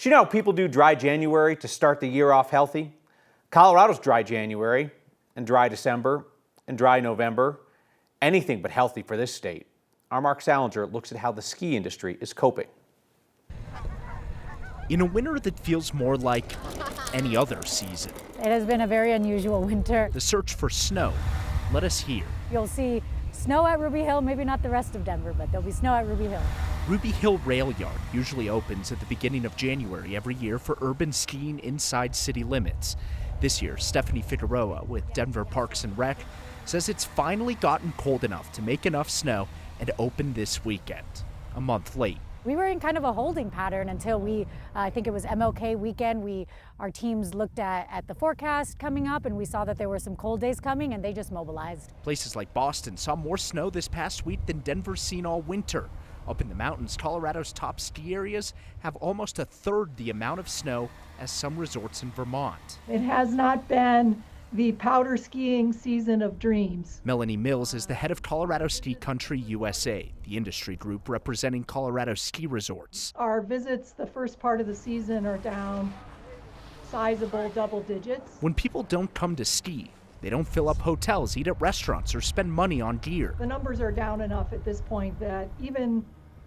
Do you know how people do dry January to start the year off healthy? Colorado's dry January and dry December and dry November. Anything but healthy for this state. Our Mark Salinger looks at how the ski industry is coping. In a winter that feels more like any other season, It has been a very unusual winter. the search for snow led us here. You'll see snow at Ruby Hill, maybe not the rest of Denver, but there'll be snow at Ruby Hill. Ruby Hill Rail Yard usually opens at the beginning of January every year for urban skiing inside city limits. This year, Stephanie Figueroa with Denver Parks and Rec says it's finally gotten cold enough to make enough snow and open this weekend, a month late. We were in kind of a holding pattern until I think it was MLK weekend. Our teams looked at the forecast coming up and we saw that there were some cold days coming and they just mobilized. Places like Boston saw more snow this past week than Denver's seen all winter. Up in the mountains, Colorado's top ski areas have almost a third the amount of snow as some resorts in Vermont. It has not been the powder skiing season of dreams. Melanie Mills is the head of Colorado Ski Country USA, the industry group representing Colorado ski resorts. Our visits the first part of the season are down sizable double digits. When people don't come to ski, they don't fill up hotels, eat at restaurants, or spend money on gear. The numbers are down enough at this point that even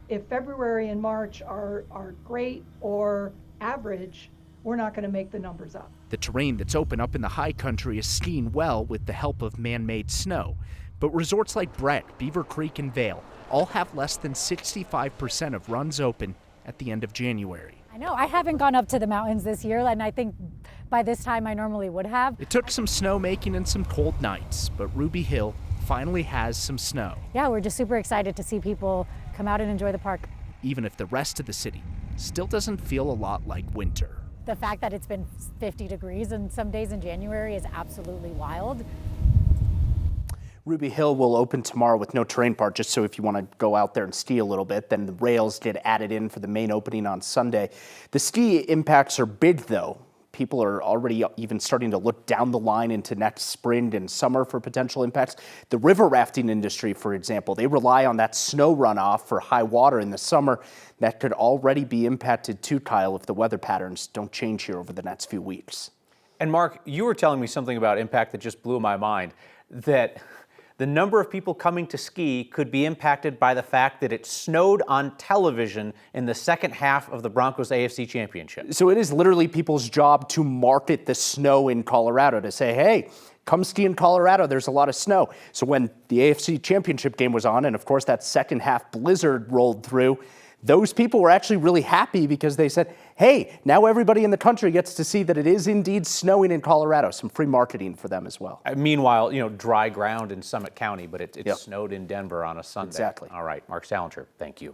if February and March are great or average, we're not going to make the numbers up. The terrain that's open up in the high country is skiing well with the help of man-made snow. But resorts like Brett, Beaver Creek, and Vail all have less than 65% of runs open at the end of January. I know, I haven't gone up to the mountains this year and I think by this time I normally would have. It took some snowmaking and some cold nights, but Ruby Hill finally has some snow. Yeah, we're just super excited to see people come out and enjoy the park. Even if the rest of the city still doesn't feel a lot like winter. The fact that it's been 50 degrees and some days in January is absolutely wild. Ruby Hill will open tomorrow with no terrain part, just so if you want to go out there and ski a little bit. Then the rails get added in for the main opening on Sunday. The ski impacts are big, though. People are already even starting to look down the line into next spring and summer for potential impacts. The river rafting industry, for example, they rely on that snow runoff for high water in the summer. That could already be impacted too, Kyle, if the weather patterns don't change here over the next few weeks. And Mark, you were telling me something about impact that just blew my mind, that the number of people coming to ski could be impacted by the fact that it snowed on television in the second half of the Broncos AFC Championship. So it is literally people's job to market the snow in Colorado, to say, hey, come ski in Colorado, there's a lot of snow. So when the AFC Championship game was on, and of course that second half blizzard rolled through, those people were actually really happy because they said, hey, now everybody in the country gets to see that it is indeed snowing in Colorado. Some free marketing for them as well. Meanwhile, dry ground in Summit County, but it Yep. snowed in Denver on a Sunday. Exactly. All right, Mark Salinger, thank you.